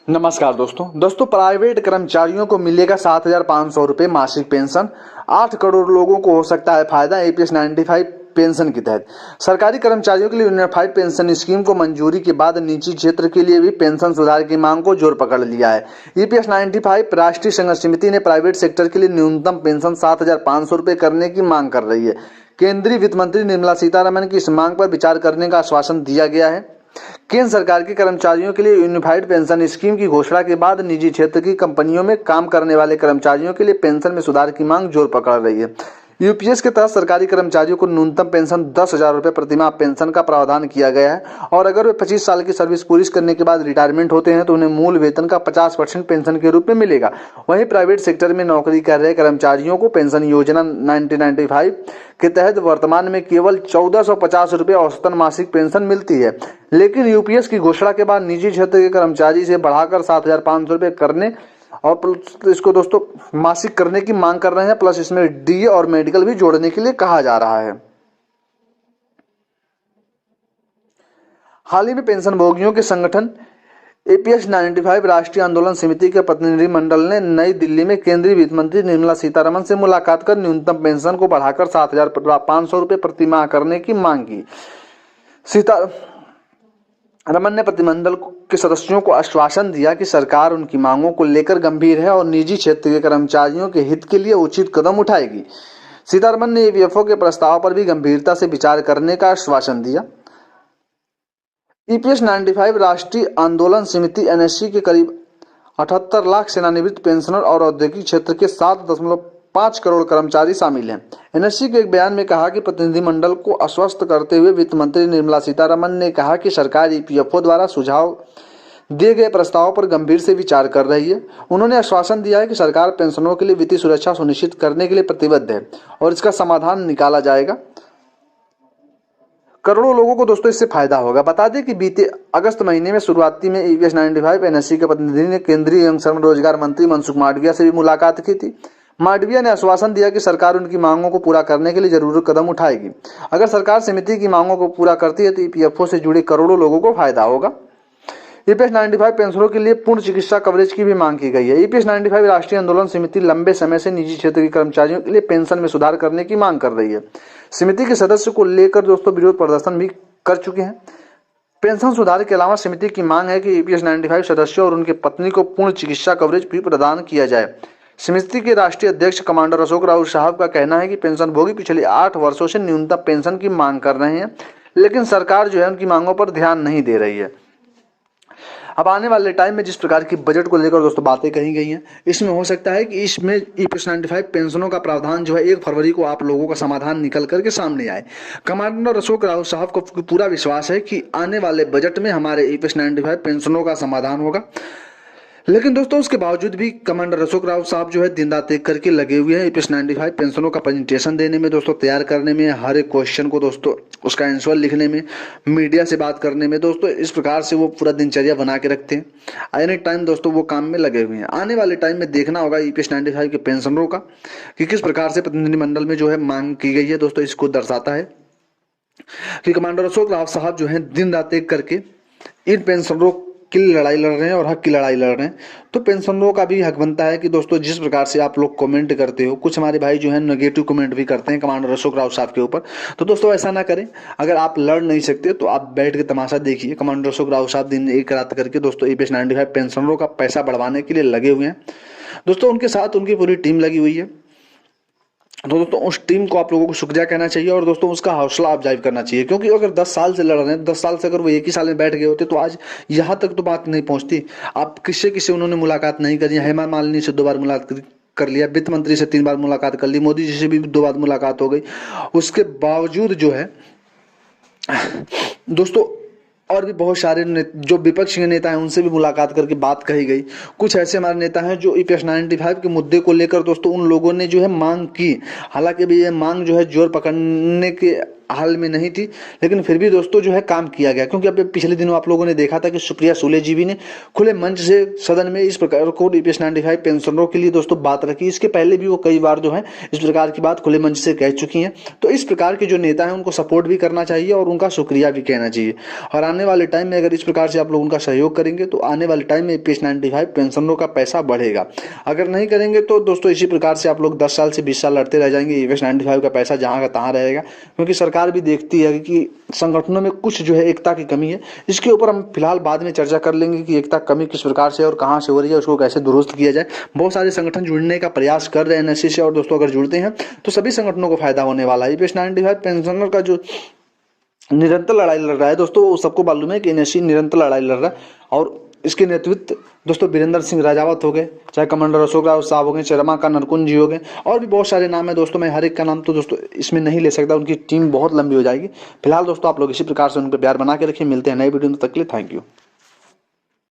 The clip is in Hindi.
नमस्कार दोस्तों प्राइवेट कर्मचारियों को मिलेगा 7,500 रुपये मासिक पेंशन। 8 करोड़ लोगों को हो सकता है फायदा ईपीएस 95 पेंशन के तहत। सरकारी कर्मचारियों के लिए यूनिफाइड पेंशन स्कीम को मंजूरी के बाद निजी क्षेत्र के लिए भी पेंशन सुधार की मांग को जोर पकड़ लिया है। ईपीएस 95 राष्ट्रीय संघर्ष समिति ने प्राइवेट सेक्टर के लिए न्यूनतम पेंशन 7,500 रुपये करने की मांग कर रही है। केंद्रीय वित्त मंत्री निर्मला सीतारमण की इस मांग पर विचार करने का आश्वासन दिया गया है। केंद्र सरकार के कर्मचारियों के लिए यूनिफाइड पेंशन स्कीम की घोषणा के बाद निजी क्षेत्र की कंपनियों में काम करने वाले कर्मचारियों के लिए पेंशन में सुधार की मांग जोर पकड़ रही है। यूपीएस के तहत सरकारी कर्मचारियों को न्यूनतम पेंशन 10,000 रुपये प्रतिमाह पेंशन का प्रावधान किया गया है और अगर वे 25 साल की सर्विस पूरी करने के बाद रिटायरमेंट होते हैं तो उन्हें मूल वेतन का 50% पेंशन के रूप में मिलेगा। वहीं प्राइवेट सेक्टर में नौकरी कर रहे कर्मचारियों को पेंशन योजना 1995 के तहत वर्तमान में केवल 1,450 रुपये औसतन मासिक पेंशन मिलती है, लेकिन यूपीएस की घोषणा के बाद निजी क्षेत्र के कर्मचारी से बढ़ाकर 7,500 रुपये करने और इसको दोस्तों मासिक करने की मांग कर रहे हैं। प्लस इसमें डीए और मेडिकल भी जोड़ने के लिए कहा जा रहा है। हाल ही में पेंशन भोगियों के संगठन ईपीएस 95 राष्ट्रीय आंदोलन समिति के प्रतिनिधि मंडल ने नई दिल्ली में केंद्रीय वित्त मंत्री निर्मला सीतारमण से मुलाकात कर न्यूनतम पेंशन को बढ़ाकर 7,500 रुपये प्रतिमाह करने की मांग की। सीतारमण ने प्रतिनिधिमंडल के सदस्यों को आश्वासन दिया कि सरकार उनकी मांगों को लेकर गंभीर है और निजी क्षेत्र के कर्मचारियों के हित के लिए उचित कदम उठाएगी। सीतारमण ने ईपीएफओ के प्रस्ताव पर भी गंभीरता से विचार करने का आश्वासन दिया। ईपीएस 95 राष्ट्रीय आंदोलन समिति एनएससी के करीब 78 लाख सेवानिवृत्त पेंशनर और औद्योगिक क्षेत्र के 7.5 करोड़ कर्मचारी शामिल हैं। एनएससी के एक बयान में कहा कि प्रतिनिधिमंडल को आश्वस्त करते हुए वित्त मंत्री निर्मला सीतारमण ने कहा कि सरकार ईपीएफओ द्वारा सुझाव दिए गए प्रस्ताव पर गंभीर से विचार कर रही है। उन्होंने आश्वासन दिया है कि सरकार पेंशनरों के लिए वित्तीय सुरक्षा सुनिश्चित करने के लिए प्रतिबद्ध है और इसका समाधान निकाला जाएगा। करोड़ों लोगों को दोस्तों इससे फायदा होगा। बता दें कि बीते अगस्त महीने में शुरुआती में ईपीएस 95 एनएससी के प्रतिनिधि ने केंद्रीय एवं श्रम रोजगार मंत्री मनसुख मांडविया से भी मुलाकात की थी। मांडविया ने आश्वासन दिया कि सरकार उनकी मांगों को पूरा करने के लिए जरूरी कदम उठाएगी। अगर सरकार समिति की मांगों को पूरा करती है तो ईपीएफओ से जुड़े करोड़ों लोगों को फायदा होगा। ईपीएस 95 पेंशनरों के लिए पूर्ण चिकित्सा कवरेज की भी मांग की गई है। ईपीएस 95 राष्ट्रीय आंदोलन समिति लंबे समय से निजी क्षेत्र के कर्मचारियों के लिए पेंशन में सुधार करने की मांग कर रही है। समिति के सदस्य को लेकर दोस्तों विरोध प्रदर्शन भी कर चुके हैं। पेंशन सुधार के अलावा समिति की मांग है कि ईपीएस 95 सदस्यों और उनके पत्नी को पूर्ण चिकित्सा कवरेज भी प्रदान किया जाए। समिति के राष्ट्रीय अध्यक्ष कमांडर अशोक राउत साहब का कहना है कि पेंशनभोगी पिछले 8 वर्षों से न्यूनतम पेंशन की मांग कर रहे हैं, लेकिन सरकार जो है उनकी मांगों पर ध्यान नहीं दे रही है। अब आने वाले टाइम में जिस प्रकार की बजट को लेकर दोस्तों बातें कही गई हैं, इसमें हो सकता है कि इसमें ईपीएस 95 पेंशनों का प्रावधान जो है 1 फरवरी को आप लोगों का समाधान निकल करके सामने आए। कमांडर अशोक राउत साहब को पूरा विश्वास है कि आने वाले बजट में हमारे ईपीएस 95 पेंशनों का समाधान होगा। लेकिन दोस्तों उसके बावजूद भी कमांडर अशोक राउत साहब जो है दिन रात एक करके लगे हुए हैं ईपीएस 95 पेंशनों का प्रेजेंटेशन देने में, दोस्तों तैयार करने में, हर एक क्वेश्चन को दोस्तों उसका आंसर लिखने में, मीडिया से बात करने में। दोस्तों इस प्रकार से वो पूरा दिनचर्या बना के रखते हैं। एनी टाइम दोस्तों वो काम में लगे हुए हैं। आने वाले टाइम में देखना होगा ईपीएस 95 के पेंशनरों का कि किस प्रकार से प्रतिनिधिमंडल में जो है मांग की गई है। दोस्तों इसको दर्शाता है कि कमांडर अशोक राउत साहब जो है दिन रात एक करके इन पेंशनरों की लड़ाई लड़ रहे हैं और हक की लड़ाई लड़ रहे हैं। तो पेंशनरों का भी हक बनता है कि दोस्तों जिस प्रकार से आप लोग कमेंट करते हो, कुछ हमारे भाई जो है नेगेटिव कमेंट भी करते हैं कमांडर अशोक राउत साहब के ऊपर, तो दोस्तों ऐसा ना करें। अगर आप लड़ नहीं सकते तो आप बैठ के तमाशा देखिए। कमांडर अशोक राउत साहब दिन एक रात करके दोस्तों ईपीएस 95 पेंशनरों का पैसा बढ़वाने के लिए लगे हुए हैं। दोस्तों उनके साथ उनकी पूरी टीम लगी हुई है। तो दोस्तों उस टीम को आप लोगों को शुक्रिया कहना चाहिए और दोस्तों उसका हौसला अफजाई करना चाहिए, क्योंकि अगर 10 साल से लड़ रहे हैं, 10 साल से अगर वो एक ही साल में बैठ गए होते तो आज यहाँ तक तो बात नहीं पहुँचती। आप किससे उन्होंने मुलाकात नहीं करी। हेमा मालिनी से 2 बार मुलाकात कर लिया, वित्त मंत्री से 3 बार मुलाकात कर ली, मोदी जी से भी 2 बार मुलाकात हो गई। उसके बावजूद जो है दोस्तों और भी बहुत सारे जो विपक्षी नेता हैं उनसे भी मुलाकात करके बात कही गई। कुछ ऐसे हमारे नेता हैं जो ईपीएस 95 के मुद्दे को लेकर दोस्तों उन लोगों ने जो है मांग की। हालांकि भी ये मांग जो है जोर पकड़ने के हाल में नहीं थी, लेकिन फिर भी दोस्तों जो है काम किया गया। क्योंकि अब पिछले दिनों आप लोगों ने देखा था कि सुप्रिया सुले जी भी ने खुले मंच से सदन में इस प्रकार को ईपीएस 95 पेंशनरों के लिए दोस्तों बात रखी। इसके पहले भी वो कई बार जो है इस प्रकार की बात खुले मंच से कह चुकी हैं। तो इस प्रकार के जो नेता हैं उनको सपोर्ट भी करना चाहिए और उनका शुक्रिया भी कहना चाहिए। और आने वाले टाइम में अगर इस प्रकार से आप लोग उनका सहयोग करेंगे तो आने वाले टाइम में ईपीएस 95 पेंशनरों का पैसा बढ़ेगा। अगर नहीं करेंगे तो दोस्तों इसी प्रकार से आप लोग 10 साल से 20 साल लड़ते रह जाएंगे, ईपीएस 95 का पैसा जहाँ का तहाँ रहेगा। क्योंकि सरकार भी देखती है कि संगठनों में कुछ जो है एकता की कमी है। इसके ऊपर हम फिलहाल बाद में चर्चा कर लेंगे कि एकता कमी किस प्रकार से और कहाँ से हो रही है, उसको कैसे दुरुस्त किया जाए। बहुत सारे संगठन जुड़ने का प्रयास कर रहे हैं एनएससी से, और दोस्तों अगर जुड़ते हैं तो सभी संगठनों को फायदा होने वाला है। ईपीएस 95 पेंशनर का जो निरंतर लड़ाई लड़ रहा है दोस्तों, वो सबको मालूम है कि एनएससी निरंतर लड़ाई लड़ रहा है। और इसके नेतृत्व दोस्तों वीरेंद्र सिंह राजावत हो गए, चाहे कमांडर अशोक राव साहब हो गए, चाहे रमाकांत नरकुंज जी हो गए, और भी बहुत सारे नाम है दोस्तों। मैं हर एक का नाम तो दोस्तों इसमें नहीं ले सकता, उनकी टीम बहुत लंबी हो जाएगी। फिलहाल दोस्तों आप लोग इसी प्रकार से उन पर प्यार बना के रखिए। मिलते हैं नई वीडियो में, तब तक के लिए थैंक यू।